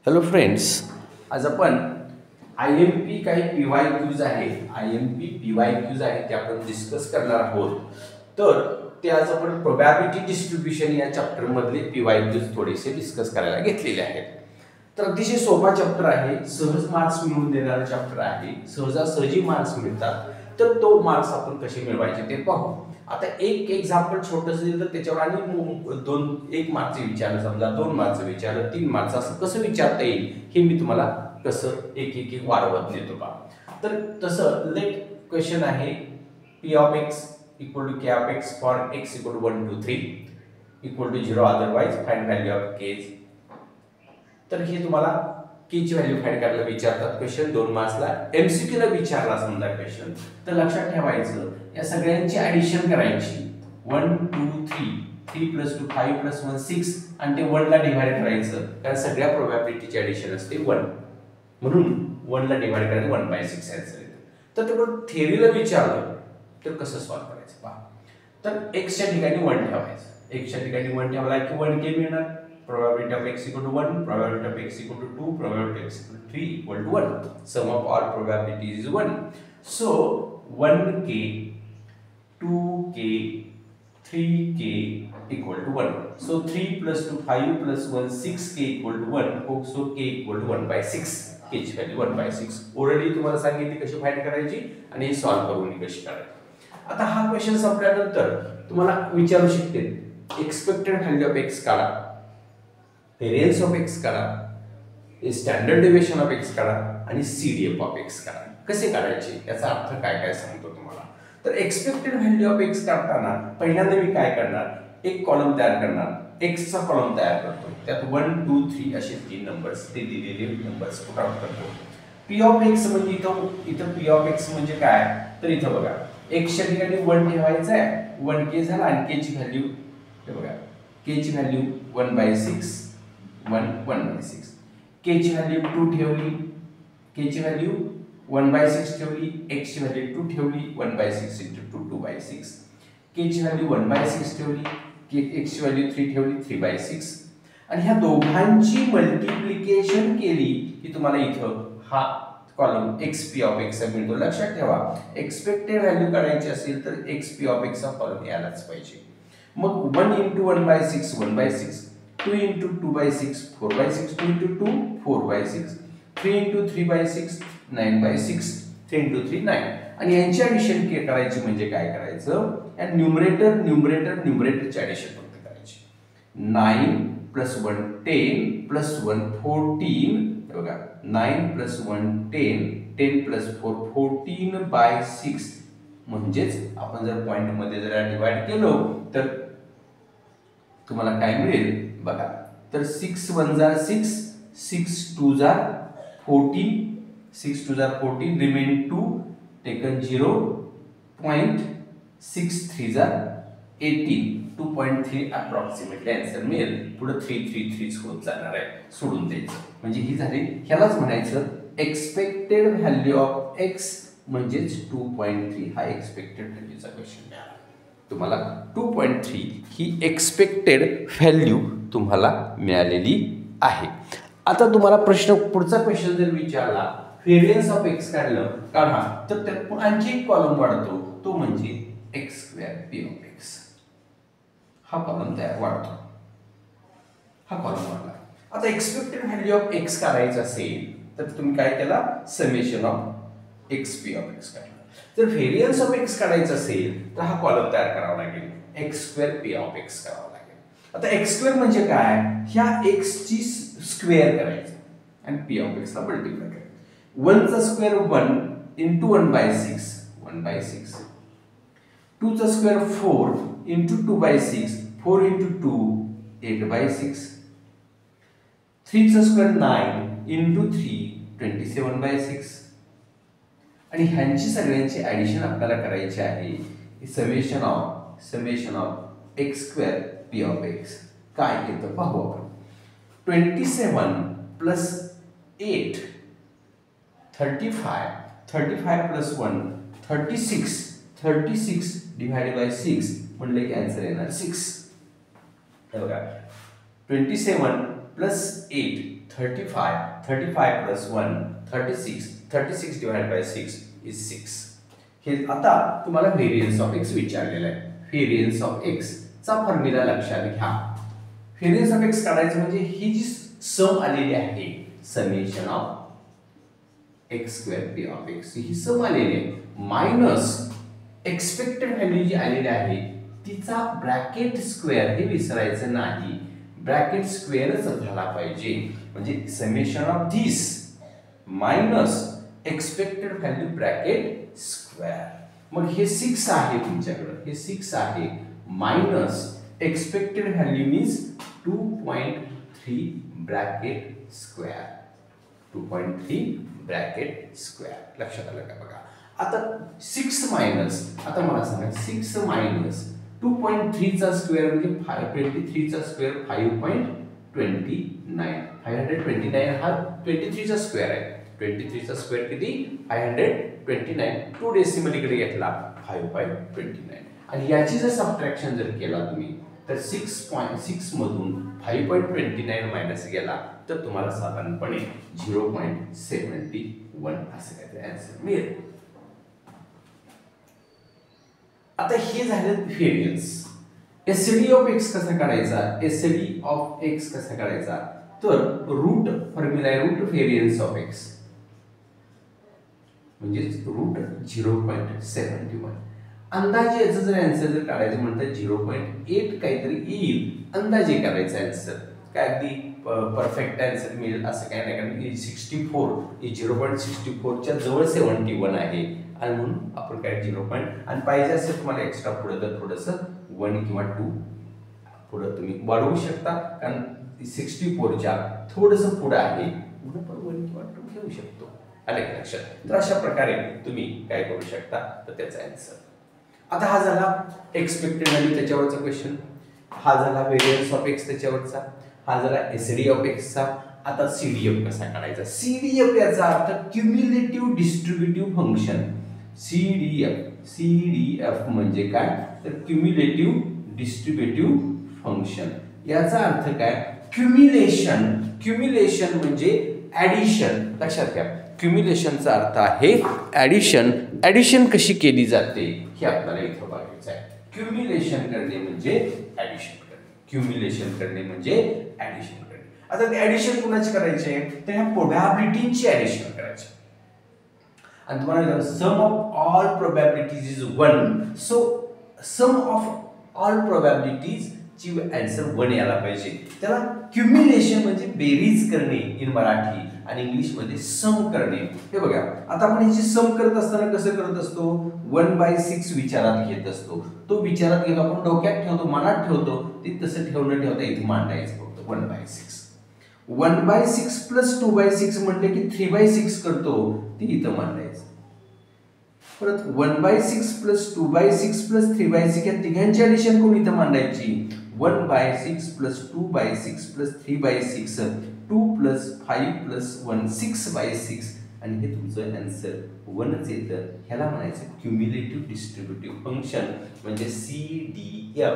Hello friends, आज आपण IMP काही PYQs आहेत, IMP PYQs आहेत ते आपण डिस्कस करणार आहोत. तर ते आज आपण प्रोबॅबिलिटी डिस्ट्रीब्युशन या चॅप्टर मधले PYQs थोडेसे डिस्कस करायला घेतलेले आहेत. तर अतिशय सोपा चॅप्टर आहे, सहज मार्क्स मिळवून देणारा चॅप्टर आहे, सहजासहजी मार्क्स मिळतात. तर तो मार्क्स आपण कसे मिळवायचे ते पाहू. आता एक एक्झाम्पल छोटंसं दिलं तर त्याच्यावर आणि 1 मार्कचे विचारलं, समजा 2 मार्कचं विचारलं, 3 मार्कचं, असं कसं विचारता येईल हे मी तुम्हाला कसं एक वाढवत नेतो का. तर तसं लेट क्वेश्चन आहे P of x equal to K of x for x equal to 1 2 3 equal to 0 otherwise find value of k. तर हे तुम्हाला k ची व्हॅल्यू फाइंड करायला विचारतात क्वेश्चन 2 मार्क्सला. MCQ ला विचारला समजा क्वेश्चन, तर लक्षात ठेवायचं या सगळ्यांची ऍडिशन करायची. 1 2 3 3 + 2 5 + 1 6 आणि ते 1 ला डिवाइड करायचं, कारण सगळ्या प्रोबॅबिलिटीची ऍडिशन असते 1, म्हणून 1 ला डिवाइड करायचं 1/6 आन्सर येतं. तर ते थेअरीला विचारलं तर कसं सॉल्व करायचं पहा. तर x च्या ठिकाणी 1 ठेवायचं, x च्या ठिकाणी 1 ठेवला की 1k मिळणार. probability of x equal to 1, probability of x equal to 2, probability of x equal to 3 equal to 1. Sum of all probabilities is 1. So 1k, 2k, 3k equal to 1. So 3 + 2 5 + 1 6k equal to 1. So k equal to 1/6. k ची value 1/6. Already तुम्हाला सांगितली कशी find करायची आणि solve करून कशी करायची. आता हा क्वेश्चन संपल्यानंतर तुम्हाला विचारू शकते एक्सपेक्टेड व्हॅल्यू ऑफ x काढा, व्हेरियन्स ऑफ x काढा, स्टँडर्ड डेविएशन ऑफ x काढा आणि CDF ऑफ x काढा. कसे काढायचे याचा अर्थ काय काय सांगतो तुम्हाला. तर एक्सपेक्टेड व्हॅल्यू ऑफ x काढताना पहिल्यांदा मी काय करणार, एक कॉलम तयार करणार, x चा कॉलम तयार करतो, त्यात 1 2 3 असे 3 नंबर्स, ते दिलेले नंबर्स पुट आउट करतो. P of x म्हणजे इथं P of x म्हणजे काय, तर इथं बघा x च्या ठिकाणी 1 ठेवायचं आहे, 1k झाला आणि k ची व्हॅल्यू हे बघा, k ची व्हॅल्यू 1/6 1/6. k ची व्हॅल्यू 2 ठेवली, k ची व्हॅल्यू 1/6 ठेवली, x ची व्हॅल्यू 2 ठेवली, 1/6 * 2 2/6. k ची व्हॅल्यू 1/6 ठेवली, x ची व्हॅल्यू 3 ठेवली, 3/6. आणि ह्या दोघांची मल्टिप्लिकेशन केली की तुम्हाला इथं हा कॉलम xp of x मिळतो. लक्षात ठेवा एक्सपेक्टेड व्हॅल्यू काढायची असेल तर xp of x चा कॉलम यायलाच पाहिजे. मग 1 * 1/6 1/6, 2 * 2/6 4/6, 2 * 2 4/6, 3 * 3/6 9/6, 3 * 3 9. आणि यांची ऍडिशन करायची म्हणजे काय करायचं, या न्यूमरेटरची ऍडिशन फक्त करायची. 9 + 1 10 + 1 14, बघा 9 + 1 10 10 + 4 14/6. म्हणजेच आपण जर पॉइंट मध्ये जर डिवाइड केलो तर तुम्हाला काय मिळेल बघा. तर 6 * 1 = 6, 6 * 2 = 14, 6 * 2 = 14, रिमेन 2 टेकन 0, 0.63 = 18, 2.3 अप्रॉक्सिमेटली आन्सर मिळेल. पुढे 3 3 3 होत जाणार आहे, सोडून द्यायचं. म्हणजे ही झाली, ह्यालाच म्हणायचं एक्सपेक्टेड व्हॅल्यू ऑफ x, म्हणजेच 2.3 हा एक्सपेक्टेड व्हॅल्यूचा क्वेश्चन मिळाला तुम्हाला. 2.3 ही एक्सपेक्टेड व्हॅल्यू तुम्हाला मिळालेली आहे. आता तुम्हाला पुढचा क्वेश्चन जर विचारला व्हेरियन्स ऑफ x काढा, तर त्यात आणखी एक कॉलम वाढतो, तो म्हणजे x² P of x. हा कॉलम तयार वाढतो, हा कॉलम वाढला. आता एक्सपेक्टेड व्हॅल्यू ऑफ x काढायचं असेल तर तुम्ही काय केला, summation of xp of x काढला. जर व्हेरियन्स ऑफ x काढायचं असेल तर हा कॉलम तयार करावा लागेल, x² P of x करावा लागेल. आता x² म्हणजे काय, ह्या x ची स्क्वेअर करायचं आणि P of x ला मल्टिप्लाय करायचं. 1 चा स्क्वेअर 1 * 1/6 1/6, 2 चा स्क्वेअर 4 * 2/6 4 * 2 8/6, 3 चा स्क्वेअर 9 * 3 27/6. आणि ह्यांची सगळ्यांची ऍडिशन आपल्याला करायची आहे. Summation of x² P of x काय येतं पाहू आपण. 27 + 8 35, 35 + 1 36, 36 / 6 म्हणले की आन्सर येणार 6. हे बघा 27 + 8 35 plus 1 36 divided by 6 is 6. हे आता तुम्हाला व्हेरियन्स ऑफ एक्स विचारलेला आहे. व्हेरियन्स ऑफ एक्स चा फॉर्म्युला लक्षात घ्या. व्हेरियन्स ऑफ एक्स काढायचं म्हणजे ही जी सम आलेली आहे summation of X square P of X ही सम आलेली आहे मायनस एक्सपेक्टेड व्हॅल्यू जी आलेली आहे तिचा ब्रॅकेट स्क्वेअर हे विसरायचं नाही. ब्रॅकेट स्क्वेअरच झाला पाहिजे म्हणजे summation of this minus expected value bracket square. मग हे 6 आहे तुमच्याकडे, हे 6 आहे minus expected value means 2.3 bracket square. 2.3 bracket square लक्षात आलं का बघा. आता 6 मायनस, आता मला सांगा 6 मायनस 2.3 चा स्क्वेअर म्हणजे 23 चा स्क्वेअर 5.29. 529 हा 23 चा स्क्वेअर आहे. 23 चा स्क्वेअर किती 529. 2 डेसिमल इकडे घेतला 5.29 आणि याची जर सबट्रॅक्शन जर केला तुम्ही तर 6.6 मधून 5.29 मायनस गेला तर तुम्हाला साधारणपणे 0.71 असं काहीतरी आन्सर मिळेल. आता हे झालं व्हेरियन्स. एसडी ऑफ एक्स कसा काढायचा, एसडी ऑफ एक्स कसा काढायचा तर रूट फॉर्म्युला आहे रूट व्हेरियन्स ऑफ एक्स म्हणजे रूट 0.71. अंदाजे याचं जर आन्सर जर काढायचं म्हणतात 0.8 काहीतरी येईल अंदाजे करायचा आन्सर. काय अगदी परफेक्ट आन्सर मिळेल असं काय नाही कारण 64 ही 0.64 च्या जवळ 71 आहे आणि म्हणून आपण काय 0. आणि पाहिजे असेल तुम्हाला एक्स्ट्रा पुढे तर थोडंसं 1 किंवा 2 पुढे तुम्ही वाढवू शकता कारण 64 च्या थोडंसं पुढे आहे म्हणून आपण 1 किंवा 2 घेऊ शकतो. आले लक्षात. तर अशा प्रकारे तुम्ही काय करू शकता तर त्याचा आन्सर. आता हा झाला एक्सपेक्टेड व्हॅल्यू त्याच्यावरचा क्वेश्चन, हा झाला व्हेरियन्स ऑफ एक्स त्याच्यावरचा, हा झाला एसडी ऑफ एक्सचा. आता सीडीएफ कसा काढायचा. सीडीएफ याचा अर्थ क्युम्युलेटिव्ह डिस्ट्रीब्युटिव्ह फंक्शन. सीडीएफ म्हणजे काय तर क्युम्युलेटिव्ह डिस्ट्रीब्युटिव्ह फंक्शन. याचा अर्थ काय क्युम्युलेशन. क्युम्युलेशन म्हणजे ऍडिशन. लक्षात घ्या क्युम्युलेशनचा अर्थ आहे ऍडिशन. ऍडिशन कशी केली जाते हे आपल्याला इथं बघायचं आहे. क्युम्युलेशन करणे म्हणजे ऍडिशन करणे. क्युम्युलेशन करणे म्हणजे ऍडिशन करणे. आता ते ऍडिशन कुणाचे करायचे तर ह्या प्रोबॅबिलिटीची ऍडिशन करायची आणि तुम्हाला sum of all probabilities is 1. So sum of all probabilities ची आन्सर 1 यायला पाहिजे. त्याला क्युम्युलेशन म्हणजे बेरीज करणे इन मराठी आणि इंग्लिश मध्ये सम करणे. हे बघा आता आपण याची सम करत असताना कसं करत असतो 1/6 विचारात घेत असतो. तो विचारात घेतो आपण डोक्यात ठेवतो मनात ठेवतो ते तसं ठेवणं ठेवता इथे मांडायचं फक्त 1/6. 1/6 प्लस 2/6 म्हटले की 3/6 करतो ती इथं मांडायचं. परत 1/6 प्लस 2/6 प्लस 3/6 या तिघांची ऍडिशन कोण इथं मांडायची. 1/6 प्लस 2/6 प्लस 3/6 2 प्लस 5 प्लस 1 6/6 आणि हे तुमचं आन्सर 1च येतं. ह्याला म्हणायचं क्युम्युलेटिव्ह डिस्ट्रीब्युटिव्ह फंक्शन म्हणजे सीडीएफ.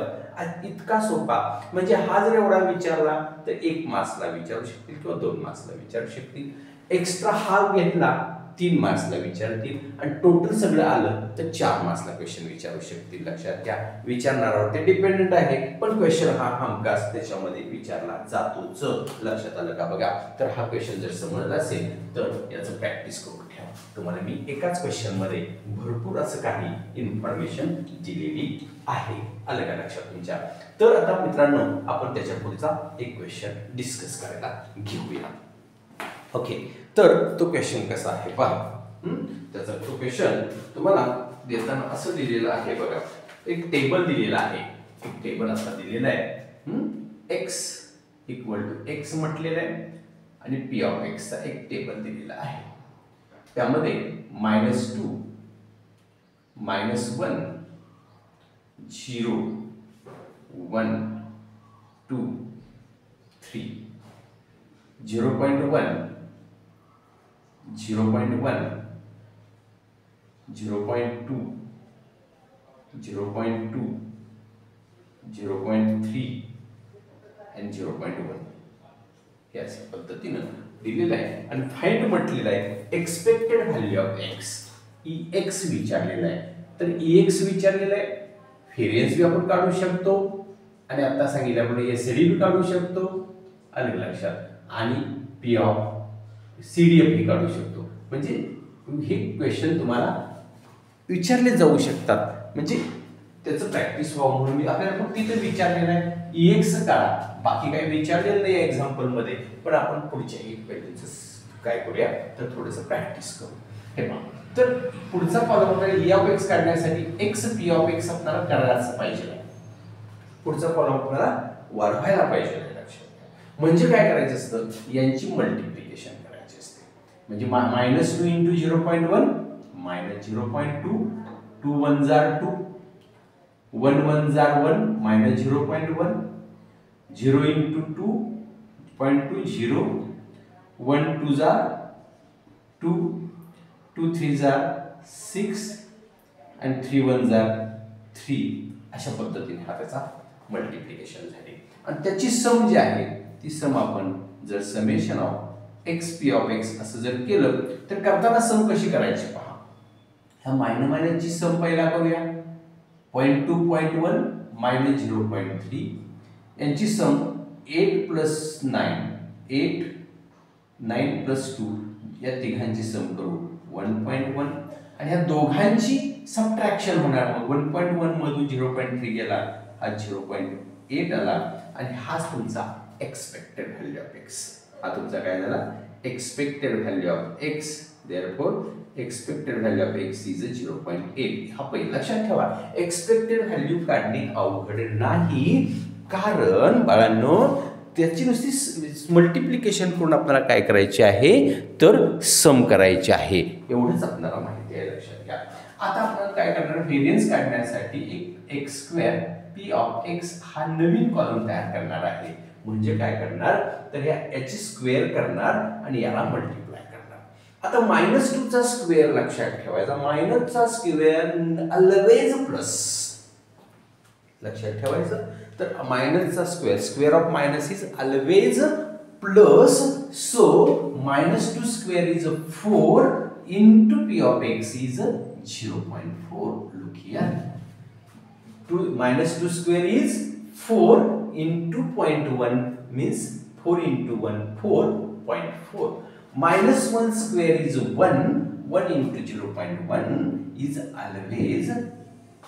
इतका सोपा म्हणजे हा जर एवढा विचारला तर 1 मार्क्सला विचारू शकतील किंवा 2 मार्क्सला विचारू शकतील. एक्स्ट्रा हा घेतला 3 मार्क्सला विचारतील आणि टोटल सगळं आलं तर 4 मार्क्सला क्वेश्चन विचारू शकतील. लक्षात घ्या विचारणारावर ते डिपेंडेंट आहे पण क्वेश्चन हा हमखास त्याच्यामध्ये विचारला जातोच. लक्षात आलं का बघा. तर हा क्वेश्चन जर समजला असेल तर याचं प्रॅक्टिस करून ठेवा. तुम्हाला मी एकाच क्वेश्चन मध्ये भरपूर असं काही इन्फॉर्मेशन दिलेली आहे. आलं का लक्षात तुमच्या. तर आता मित्रांनो आपण त्याच्या पुढचा एक क्वेश्चन डिस्कस करायला घेऊया. ओके तर तो क्वेश्चन कसा आहे पहा. त्याचा तो क्वेश्चन तुम्हाला देताना असं दिलेलं आहे बघा. एक टेबल दिलेला आहे. एक टेबल असा दिलेला आहे. x इक्वल टू x म्हटलेलं आहे आणि p ऑफ x चा एक टेबल दिलेला आहे. त्यामध्ये -2 -1 0 1 2 3 0.1 0.1 0.2 0.2 0.3 and 0.1 हे अशा पद्धतीनं दिलेलं आहे. आणि फाइंड म्हटलेलं आहे expected value of x. EX विचारलेलं आहे, तर EX विचारलेलं आहे. व्हेरियन्स बी आपण काढू शकतो आणि आता सांगितल्याप्रमाणे एसडी बी काढू शकतो, आलं लक्षात, आणि पी ऑफ CDF ही काढू शकतो. म्हणजे हे क्वेश्चन तुम्हाला विचारले जाऊ शकतात. म्हणजे त्याचं प्रॅक्टिस व्हावं म्हणून मी आपल्याला फक्त तिथे विचारलेलं आहे EX काढा, बाकी काही विचारलेलं नाही एक्झाम्पल मध्ये. पण आपण पुढच्या एक पॅटर्नचं काय करूया तर थोडंसं प्रॅक्टिस करू. हे पहा, तर पुढचा कॉलम आपल्याला E ऑफ एक्स काढण्यासाठी एक्स पी ऑफ एक्स आपल्याला करायलाच पाहिजे. पुढचा कॉलम आपल्याला वाढवायला पाहिजे लक्षात. म्हणजे काय करायचं असतं, यांची मल्टिप्लिकेशन करायची असते. म्हणजे -2 इंटू 0.1 -0.2, 2 1 जार 2, 1 1 जार 1 -0.1, 0 इंटू 2.2 0, 1 2 जार 2, 2 3 जार 6 आणि 3 1 जार 3. अशा पद्धतीने हा त्याचा मल्टिप्लिकेशन झाली. आणि त्याची सम जी आहे ती सम आपण जर summation of x P of x असं जर केलं तर करताना सम कशी करायची पहा. ह्या मायनसची सम पहिला करूया. 0.2 0.1 -0.3 यांची सम 8 + 9 8 9 + 2 या तिघांची सम करू 1.1 आणि ह्या दोघांची सबट्रॅक्शन होणार. मग 1.1 मधून 0.3 गेला, हा 0.8 आला आणि हाच तुमचा एक्सपेक्टेड व्हॅल्यू ऑफ एक्स. हा तुमचा काय झाला expected value of x. Therefore expected value of x is 0.8. हा पहिला लक्षात ठेवा. एक्सपेक्टेड व्हॅल्यू काढणे अवघड नाही, कारण बाळांनो त्याची नुसती मल्टिप्लिकेशन करून आपल्याला काय करायचे आहे तर सम करायचे आहे. एवढंच आपल्याला माहिती आहे, लक्षात घ्या. आता आपण काय करणार, व्हेरियन्स काढण्यासाठी एक x² p ऑफ x हा नवीन कॉलम तयार करणार आहे. म्हणजे काय करणार तर या h स्क्वेअर करणार आणि याला मल्टिप्लाय करणार. आता -2 चा स्क्वेअर लक्षात ठेवायचा. मायनसचा स्क्वेअर ऑलवेज प्लस, लक्षात ठेवायचं. तर मायनसचा square, square of minus is always plus. So -2 square is 4 into p of x is 0.4. Look here. -2 square is 4 into 0.1 means 4 into 1 4.4. -1 square is 1. 1 into 0.1 is always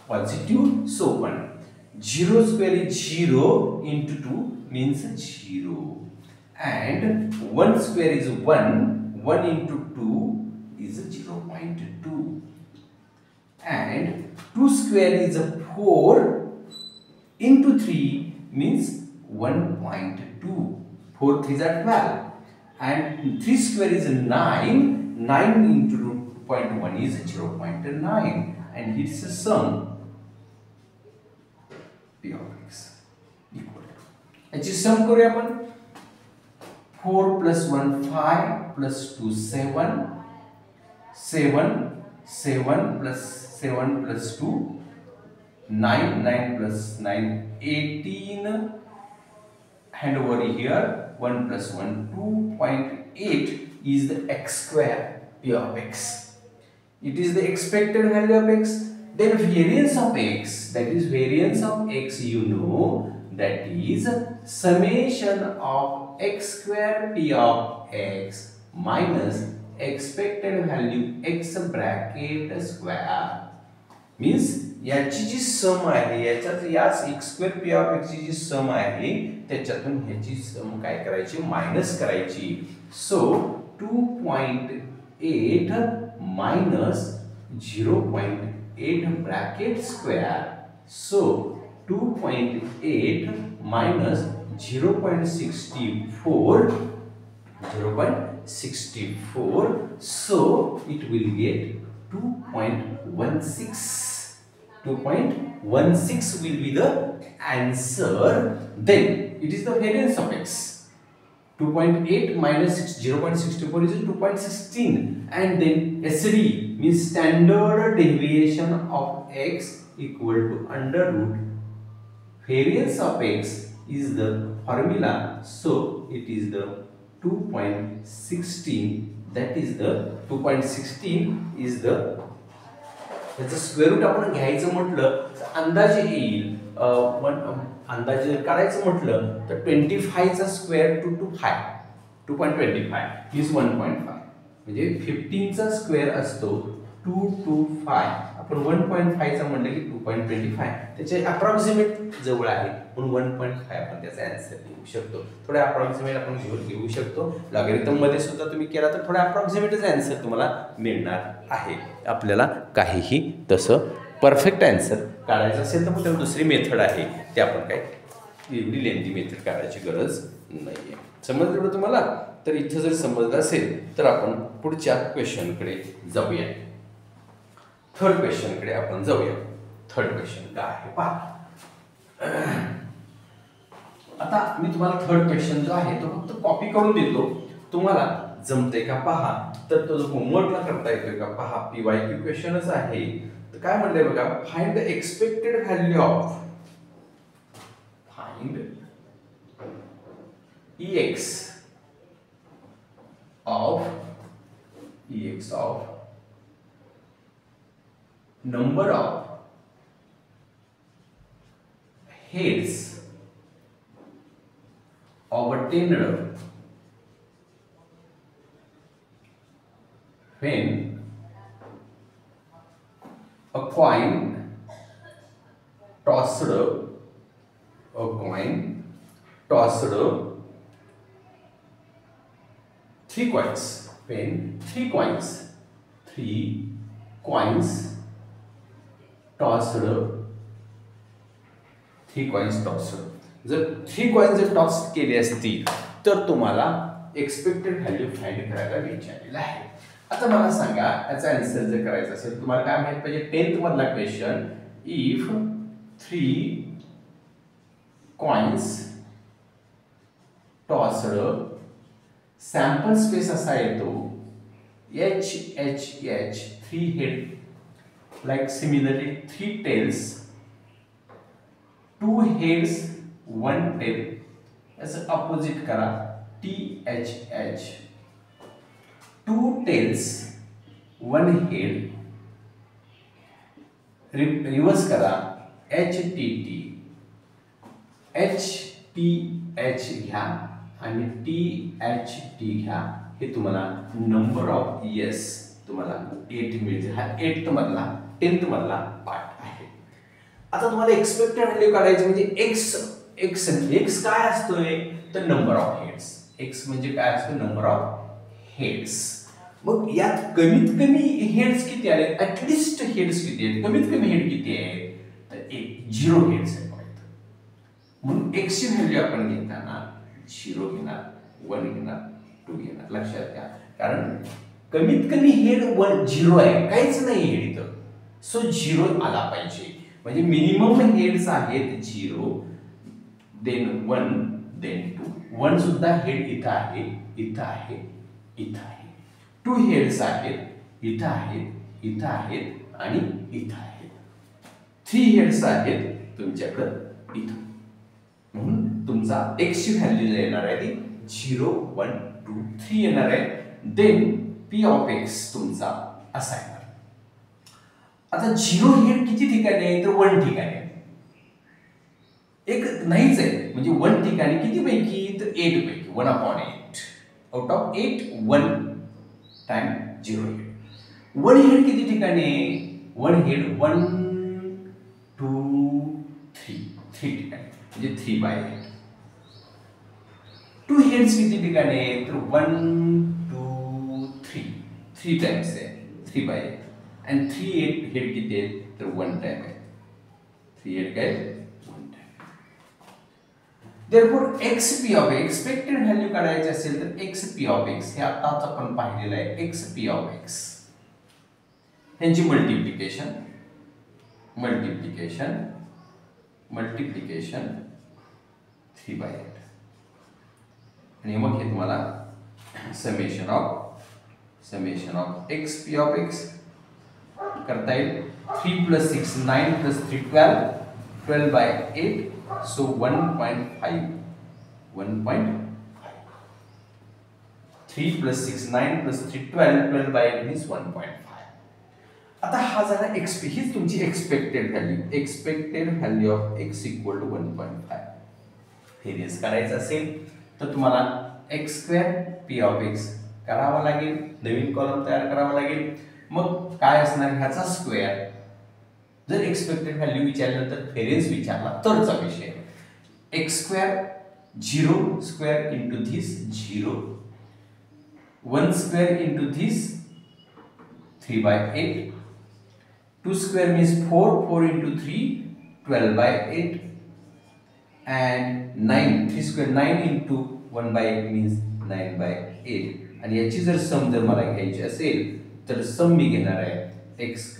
positive. So 1. 0 square is 0 into 2 means 0. And 1 square is 1. 1 into 2 is 0.2. And 2 square is 4 into 3 means 1.2. 4 3s are 12. And 3 square is 9. 9 into 0.1 is 0.9. And it's a sum p of x equal to. याची सम करूया आपण. 4 + 1 5 + 2 7. 7 7 + 7 + 2 9 9 + 9 18. And over here 1 + 1 2.8 is the x² p of x. It is the expected value of x. Then variance of x, that is variance of x, you know, that is summation of x² p of x minus expected value x bracket square. Means याची जी सम आहे, याच्यात या x² p of x ची जी सम आहे त्याच्यातून ह्याची सम काय करायची मायनस करायची. So 2.8 minus 0.8 bracket square. So 2.8 minus 0.64. So it will get 2.16. 2.16 will be the answer. Then it is the variance of x. 2.8 minus 0.64 is 2.16. And then SD means standard deviation of x equal to under root variance of x is the formula. So it is the 2.16. That is the 2.16 is the याचं square route आपण घ्यायचं म्हटलं तर अंदाजे येईल अंदाजे करायचं म्हटलं तर 25 चा स्क्वेअर 2.25 इज 1.5 म्हणजे 15 चा स्क्वेअर असतो 225. आपण 1.5 चा म्हणलं की 2.25 त्याचे अप्रॉक्सिमेट जवळ आहे म्हणून 1.5 आपण त्याचा आन्सर लिहू शकतो. थोडे अप्रॉक्सिमेट आपण घेऊ शकतो. लॉगॅरिथम मध्ये सुद्धा तुम्ही केला तर थोडा अप्रॉक्सिमेटच आन्सर तुम्हाला मिळणार आहे. आपल्याला काहीही तसं परफेक्ट आन्सर काढायचं असेल तर मग त्याला दुसरी मेथड आहे ते आपण काय एवढी लेंथी मेथड काढायची गरज नाही आहे. समजलं एवढं तुम्हाला? तर इथं जर समजलं असेल तर आपण पुढच्या क्वेश्चनकडे जाऊया. थर्ड क्वेश्चनकडे आपण जाऊया. थर्ड क्वेश्चन काय आहे पहा. आता मी तुम्हाला थर्ड क्वेश्चन जो आहे तो फक्त कॉपी करून देतो. तुम्हाला जमते का पहा. तर तो जो होमवर्कला करता येतोय का पहा. PYQ क्वेश्चनच आहे. तर काय म्हणलंय बघा. Find the expected value of EX of number of heads obtained when a coin tossed three coins. When three coins tossed, जर 3 कॉइन्स जर टॉस केले असतील तर तुम्हाला एक्सपेक्टेड व्हॅल्यू फाइंड करायला विचारलेला आहे. आता मला सांगा याचा आन्सर जर करायचा असेल तुम्हाला काय माहित पाहिजे. 10th मधला question. If 3 coins tossed, sample space असा येतो HH 3 head like similarly 3 tails, 2 heads 1 tail. याचं अपोजिट करा THH 2 tails 1 head. रिवर्स करा HTT HTH घ्या आणि THT घ्या. हे तुम्हाला नंबर ऑफ येस तुम्हाला 8 मिळते. हा 8th मधला 10th मधला पार्ट आहे. आता तुम्हाला एक्सपेक्टेड व्हॅल्यू काढायची म्हणजे x काय असतोय तर नंबर ऑफ हेड्स. x म्हणजे काय असतो नंबर ऑफ हेड्स. मग यात कमीत कमी हेड्स किती आले. ऍटलिस्ट हेड्स किती आहेत. कमीत कमी हेड किती आहेत तर 0 हेड्स आहेत. म्हणून x ची व्हॅल्यू आपण घेताना 0 घेणार, 1 घेणार, 2 घेणार. लक्षात घ्या कारण कमीत कमी हेड 0 आहे. काहीच नाही हेड इथं. सो 0 आला पाहिजे. म्हणजे मिनिमम हेड्स आहेत 0, देन 1, देन 2. 1 सुद्धा हेड इथं आहे, इथं आहे, इथं आहे. 2 हेड्स आहेत, इथं आहेत, इथं आहेत आणि इथं आहेत. 3 हेड्स आहेत तुमच्याकडे इथं. म्हणून तुमचा x ची व्हॅल्यू येणार आहे ती 0, 1, 2, 3 येणार आहे. देन P of x तुमचा असा येणार. आता 0 हेड किती ठिकाणी आहे तर 1 ठिकाणी आहे. एक नाहीच आहे म्हणजे 1 ठिकाणी किती पैकी तर 8 पैकी 1/8. Out of 8 1 time 0 head. 1 head किती ठिकाणी आहे. 1 हेड 1 2 3 ठिकाणी म्हणजे 3/8. 2 हेड्स किती ठिकाणी आहे तर 1 2 3 टाइम्स आहे 3/8. आणि 3 हेड किती आहे तर 1 टाइम आहे. 3 हेड काय 1 time. therefore xp of x expected value काढायची असेल तर xp of x हे आताच आपण पाहिलेलं आहे. xp of x यांची मल्टिप्लिकेशन 3/8 आणि मग हे तुम्हाला summation of xp of x करता येईल. 3 + 6 9 + 3 12 12/8. So 1.5 3 + 6 9 + 3 12 12/8 means 1.5. आता हा झाला हीच तुमची expected value of x = 1.5. Variance काढायचं असेल तर तुम्हाला x² p ऑफ x करावा लागेल, नवीन कॉलम तयार करावा लागेल. मग काय असणार ह्याचा स्क्वेअर. जर एक्सपेक्टेड व्हॅल्यू विचारलं तर व्हेरियन्स विचारला तरचा विषय. x² 0² into this 0, 1² into this 3/8, 2² means 4 into 3 12/8, and 3² 9 into 1/8 means 9/8. आणि याची जर सम जर मला घ्यायची असेल तर सम मी घेणार आहे x²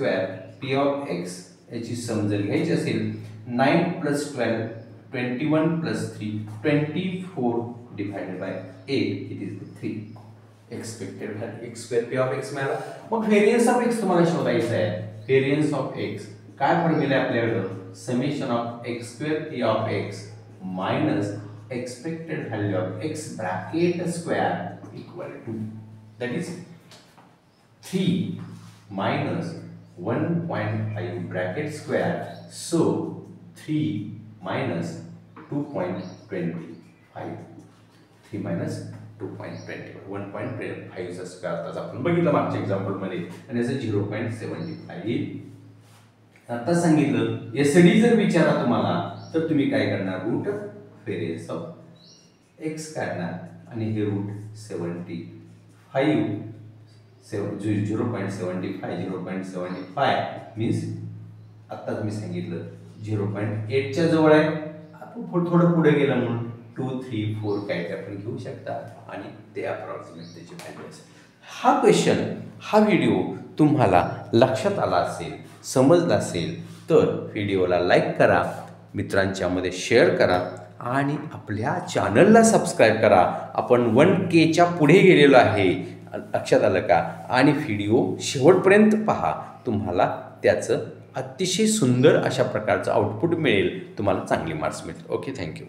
p ऑफ x. याची सम जर घ्यायची असेल 9 + 12 21 + 3 24/8 it is 3. Expected value x² p of x मिळाला. मग व्हेरियन्स ऑफ x तुम्हाला शोधायचा आहे. व्हेरियन्स ऑफ x काय फॉर्म्युला आहे आपल्याकडे summation of x² p of x minus expected value of x bracket square equal to that is 3 minus 1.5 bracket square, so 3 minus 2.25, 3 minus 2.25, 1.25 चा square आता आपण बघितलं मागच्या एक्झाम्पल मध्ये आणि याचं 0.75. आता सांगितलं एसडी जर विचारा तुम्हाला तर तुम्ही काय करणार रूट व्हेरियन्स ऑफ x काढणार आणि हे रूट 0.75 मीन्स आत्ताच मी सांगितलं 0.8 च्या जवळ आहे. आपण थोडं पुढे गेलं म्हणून 2 3 4 काय ते आपण घेऊ शकता आणि ते अप्रॉक्सिमेट त्याची व्हॅल्यू असेल. हा क्वेश्चन हा व्हिडिओ तुम्हाला लक्षात आला असेल, समजला असेल तर व्हिडिओला लाईक करा, मित्रांच्यामध्ये शेअर करा आणि आपल्या चॅनलला सबस्क्राईब करा. आपण 1K च्या पुढे गेलेलो आहे, लक्षात आलं का? आणि व्हिडिओ शेवटपर्यंत पहा, तुम्हाला त्याचं अतिशय सुंदर अशा प्रकारचं आउटपुट मिळेल, तुम्हाला चांगले मार्क्स मिळतील. Okay, thank you.